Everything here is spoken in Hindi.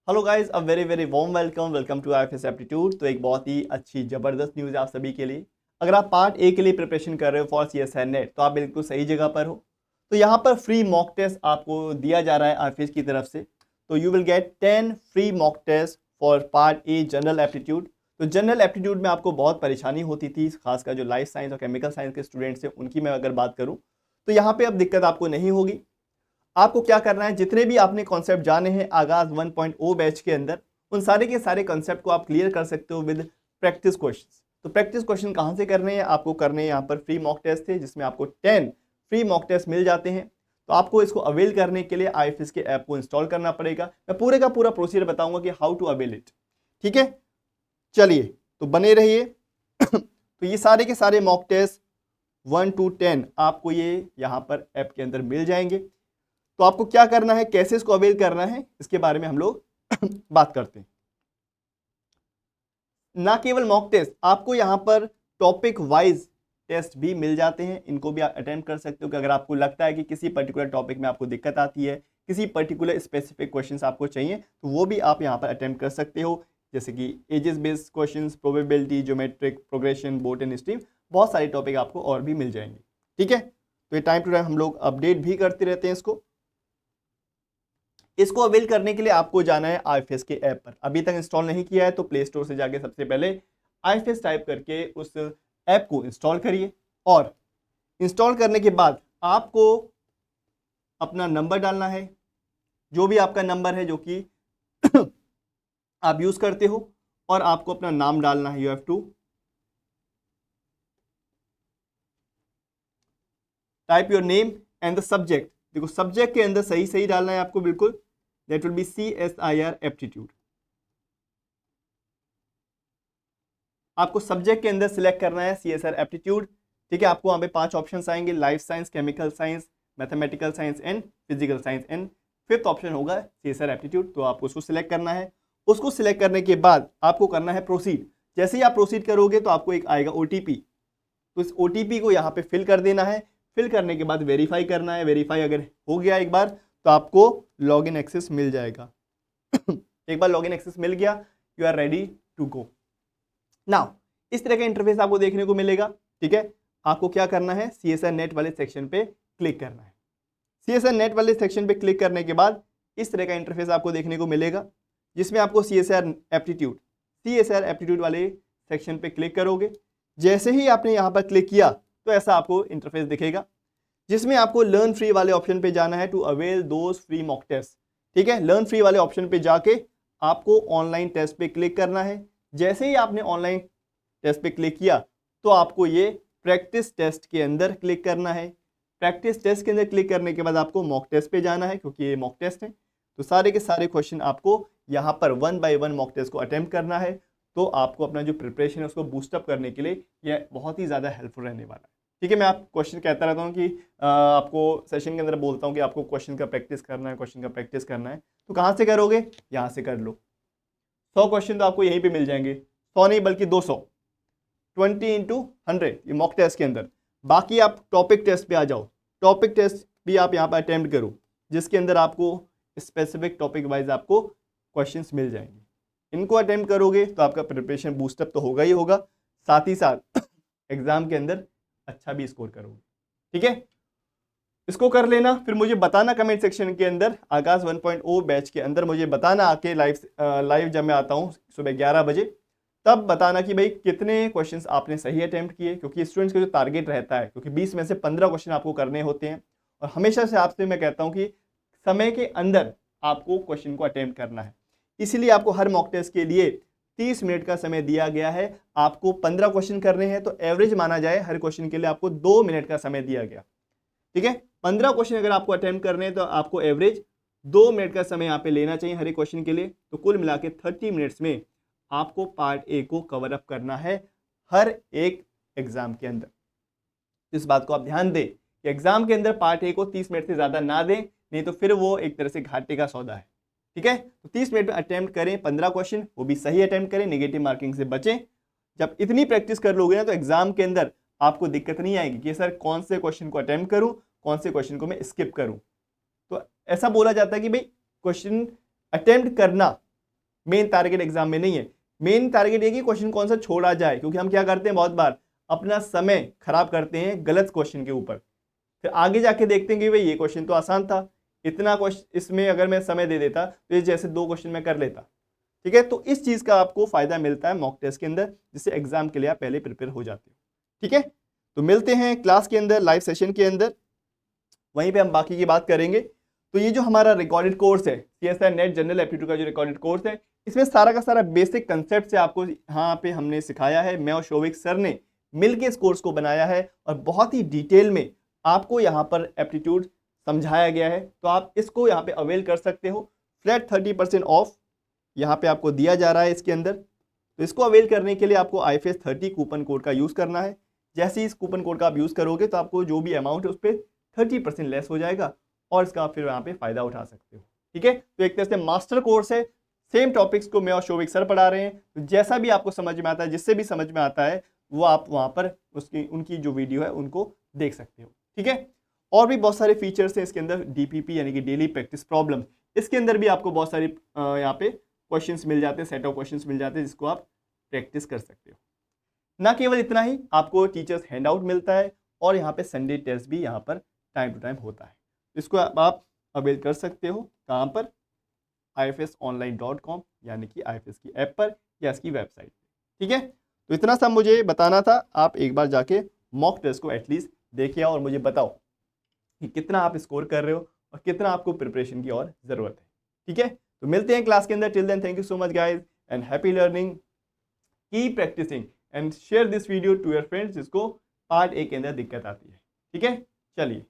Hello guys, a very very warm welcome to IFS aptitude. तो एक बहुत ही अच्छी ज़बरदस्त न्यूज़ है आप सभी के लिए। अगर आप पार्ट ए के लिए प्रिपरेशन कर रहे हो फॉर सीएसआर नेट तो आप बिल्कुल सही जगह पर हो। तो यहाँ पर फ्री मॉक टेस्ट आपको दिया जा रहा है आईएफएस की तरफ से। तो you will get 10 free mock test for part A general aptitude. तो जनरल एप्टीट्यूड में आपको बहुत परेशानी होती थी, खासकर जो लाइफ साइंस और केमिकल साइंस के स्टूडेंट्स हैं उनकी मैं अगर बात करूँ तो यहाँ पे अब दिक्कत आपको नहीं होगी। आपको क्या करना है, जितने भी आपने कॉन्सेप्ट जाने हैं आगाज 1.0 बैच के अंदर, उन सारे के सारे कॉन्सेप्ट को आप क्लियर कर सकते हो विद प्रैक्टिस क्वेश्चंस। तो प्रैक्टिस क्वेश्चन कहाँ से करने हैं, आपको करने हैं यहाँ पर फ्री मॉक टेस्ट थे जिसमें आपको 10 फ्री मॉक टेस्ट मिल जाते हैं। तो आपको इसको अवेल करने के लिए आईएफएस के ऐप को इंस्टॉल करना पड़ेगा। मैं पूरे का पूरा प्रोसीजर बताऊंगा कि हाउ टू अवेल इट। ठीक है, चलिए तो बने रहिए। तो ये सारे के सारे मॉक टेस्ट 1 to 10 आपको ये यहाँ पर ऐप के अंदर मिल जाएंगे। तो आपको क्या करना है, कैसे इसको अवेल करना है, इसके बारे में हम लोग बात करते हैं। ना केवल मॉक टेस्ट, आपको यहाँ पर टॉपिक वाइज टेस्ट भी मिल जाते हैं। इनको भी आप अटेम्प्ट कर सकते हो कि अगर आपको लगता है कि किसी पर्टिकुलर टॉपिक में आपको दिक्कत आती है, किसी पर्टिकुलर स्पेसिफिक क्वेश्चंस आपको चाहिए, तो वो भी आप यहाँ पर अटेम्प्ट कर सकते हो। जैसे कि ages based questions, probability, geometric progression, boat and stream, बहुत सारे टॉपिक आपको और भी मिल जाएंगे। ठीक है, तो ये टाइम टू टाइम हम लोग अपडेट भी करते रहते हैं इसको अवेल करने के लिए आपको जाना है आईएफएस के ऐप पर। अभी तक इंस्टॉल नहीं किया है तो प्ले स्टोर से जाके सबसे पहले आईएफएस टाइप करके उस ऐप को इंस्टॉल करिए। और इंस्टॉल करने के बाद आपको अपना नंबर डालना है, जो भी आपका नंबर है जो कि आप यूज करते हो, और आपको अपना नाम डालना है। You have to type your name and the subject. देखो सब्जेक्ट के अंदर सही सही डालना है आपको बिल्कुल। That will be CSIR aptitude. आपको सब्जेक्ट के अंदर सिलेक्ट करना है CSR एप्टीट्यूड। ठीक है, आपको वहां पे 5 ऑप्शन आएंगे, life science, chemical science, mathematical science and physical science, and 5th option होगा CSR एप्टीट्यूड। तो आपको उसको सिलेक्ट करना है। उसको सिलेक्ट करने के बाद आपको करना है प्रोसीड। जैसे ही आप प्रोसीड करोगे तो आपको एक आएगा OTP। तो इस OTP को यहाँ पे फिल कर देना है। फिल करने के बाद वेरीफाई करना है। वेरीफाई अगर हो गया एक बार तो आपको लॉगिन एक्सेस मिल जाएगा। एक बार लॉगिन एक्सेस मिल गया, you are ready to go. Now इस तरह का इंटरफेस आपको देखने को मिलेगा। ठीक है, आपको क्या करना है, CSR नेट वाले सेक्शन पे क्लिक करना है। CSR नेट वाले सेक्शन पे क्लिक करने के बाद इस तरह का इंटरफेस आपको देखने को मिलेगा, जिसमें आपको CSR एप्टीट्यूड वाले सेक्शन पे क्लिक करोगे। जैसे ही आपने यहाँ पर क्लिक किया तो ऐसा आपको इंटरफेस दिखेगा, जिसमें आपको लर्न फ्री वाले ऑप्शन पे जाना है to avail those free mock test. ठीक है, लर्न फ्री वाले ऑप्शन पे जाके आपको ऑनलाइन टेस्ट पे क्लिक करना है। जैसे ही आपने ऑनलाइन टेस्ट पे क्लिक किया तो आपको ये प्रैक्टिस टेस्ट के अंदर क्लिक करना है। प्रैक्टिस टेस्ट के अंदर क्लिक करने के बाद आपको मॉक टेस्ट पे जाना है, क्योंकि ये मॉक टेस्ट है। तो सारे के सारे क्वेश्चन आपको यहाँ पर 1 by 1 मॉक टेस्ट को अटेम्प्ट करना है। तो आपको अपना जो प्रिपरेशन है उसको बूस्टअप करने के लिए यह बहुत ही ज़्यादा हेल्पफुल रहने वाला है। ठीक है, मैं आप क्वेश्चन कहता रहता हूँ कि आपको सेशन के अंदर बोलता हूँ कि आपको क्वेश्चन का प्रैक्टिस करना है, क्वेश्चन का प्रैक्टिस करना है। तो कहाँ से करोगे, यहाँ से कर लो। 100 क्वेश्चन तो आपको यहीं पे मिल जाएंगे, 100 नहीं बल्कि 200, 20 into 100 ये मॉक टेस्ट के अंदर। बाकी आप टॉपिक टेस्ट पे आ जाओ। टॉपिक टेस्ट भी आप यहाँ पर अटेम्प्ट करो, जिसके अंदर आपको स्पेसिफिक टॉपिक वाइज आपको क्वेश्चंस मिल जाएंगे। इनको अटेम्प्ट करोगे तो आपका प्रिपरेशन बूस्टअप तो होगा ही होगा, साथ ही साथ एग्जाम के अंदर अच्छा भी स्कोर करोगे। ठीक है, इसको कर लेना, फिर मुझे बताना कमेंट सेक्शन के अंदर, आगाज 1.0 बैच के अंदर मुझे बताना आके लाइव जब मैं आता हूँ सुबह 11 बजे, तब बताना कि भाई कितने क्वेश्चंस आपने सही अटेम्प्ट किए। क्योंकि स्टूडेंट्स का जो टारगेट रहता है, क्योंकि 20 में से 15 क्वेश्चन आपको करने होते हैं, और हमेशा से आपसे मैं कहता हूँ कि समय के अंदर आपको क्वेश्चन को अटेम्प्ट करना है। इसीलिए आपको हर मॉक टेस्ट के लिए 30 मिनट का समय दिया गया है। आपको 15 क्वेश्चन करने हैं तो एवरेज माना जाए हर क्वेश्चन के लिए आपको 2 मिनट का समय दिया गया। ठीक है, 15 क्वेश्चन अगर आपको अटेम्प्ट करने हैं तो आपको एवरेज 2 मिनट का समय यहाँ पे लेना चाहिए हर एक क्वेश्चन के लिए। तो कुल मिला के 30 मिनट्स में आपको पार्ट ए को कवर अप करना है हर एक एग्जाम के अंदर। इस बात को आप ध्यान दें कि एग्जाम के अंदर पार्ट ए को 30 मिनट से ज्यादा ना दें, नहीं तो फिर वो एक तरह से घाटे का सौदा है। ठीक है, तो 30 मिनट में अटेम्प्ट करें 15 क्वेश्चन, वो भी सही अटेम्प्ट करें, नेगेटिव मार्किंग से बचें। जब इतनी प्रैक्टिस कर लोगे ना तो एग्जाम के अंदर आपको दिक्कत नहीं आएगी कि सर कौन से क्वेश्चन को अटेम्प्ट करूं, कौन से क्वेश्चन को मैं स्किप करूं। तो ऐसा बोला जाता है कि भाई क्वेश्चन अटेम्प्ट करना मेन टारगेट एग्जाम में नहीं है। मेन टारगेट ये कि क्वेश्चन कौन सा छोड़ा जाए, क्योंकि हम क्या करते हैं बहुत बार अपना समय खराब करते हैं गलत क्वेश्चन के ऊपर, फिर आगे जाके देखते हैं कि भाई ये क्वेश्चन तो आसान था, इतना क्वेश्चन इसमें अगर मैं समय दे देता तो ये जैसे 2 क्वेश्चन मैं कर लेता। ठीक है, तो इस चीज का आपको फायदा मिलता है मॉक टेस्ट के अंदर, जिससे एग्जाम के लिए आप पहले प्रिपेयर हो जाते हो। ठीक है, तो मिलते हैं क्लास के अंदर, लाइव सेशन के अंदर, वहीं पे हम बाकी की बात करेंगे। तो ये जो हमारा रिकॉर्डेड कोर्स है CSR नेट जनरल एप्टीट्यूड का जो रिकॉर्डेड कोर्स है, इसमें सारा का सारा बेसिक कंसेप्ट से आपको यहाँ पे हमने सिखाया है। मैं और शोभिक सर ने मिलके इस कोर्स को बनाया है और बहुत ही डिटेल में आपको यहाँ पर एप्टीट्यूड समझाया गया है। तो आप इसको यहाँ पे अवेल कर सकते हो। फ्लैट 30% ऑफ यहाँ पे आपको दिया जा रहा है इसके अंदर। तो इसको अवेल करने के लिए आपको IFS 30 कूपन कोड का यूज़ करना है। जैसे ही इस कूपन कोड का आप यूज़ करोगे तो आपको जो भी अमाउंट है उस पर 30% लेस हो जाएगा और इसका आप फिर यहाँ पे फायदा उठा सकते हो। ठीक है, तो एक तरह से मास्टर कोर्स है, सेम टॉपिक्स को मैं और शोभिक सर पढ़ा रहे हैं। तो जैसा भी आपको समझ में आता है, जिससे भी समझ में आता है, वो आप वहाँ पर उनकी जो वीडियो है उनको देख सकते हो। ठीक है, और भी बहुत सारे फीचर्स हैं इसके अंदर। DPP यानी कि डेली प्रैक्टिस प्रॉब्लम, इसके अंदर भी आपको बहुत सारे यहाँ पे क्वेश्चंस मिल जाते हैं, सेट ऑफ क्वेश्चंस मिल जाते हैं जिसको आप प्रैक्टिस कर सकते हो। ना केवल इतना ही, आपको टीचर्स हैंडआउट मिलता है और यहाँ पे संडे टेस्ट भी यहाँ पर टाइम टू टाइम होता है। इसको आप अवेल कर सकते हो कहाँ पर, ifsonline.com यानी कि IFS की ऐप पर या इसकी वेबसाइट। ठीक है, तो इतना सब मुझे बताना था। आप एक बार जाके मॉक टेस्ट को एटलीस्ट देखिए और मुझे बताओ कि कितना आप स्कोर कर रहे हो और कितना आपको प्रिपरेशन की और ज़रूरत है। ठीक है, तो मिलते हैं क्लास के अंदर। Till then thank you so much guys and happy learning, keep practicing and share this video to your friends जिसको पार्ट ए के अंदर दिक्कत आती है। ठीक है, चलिए।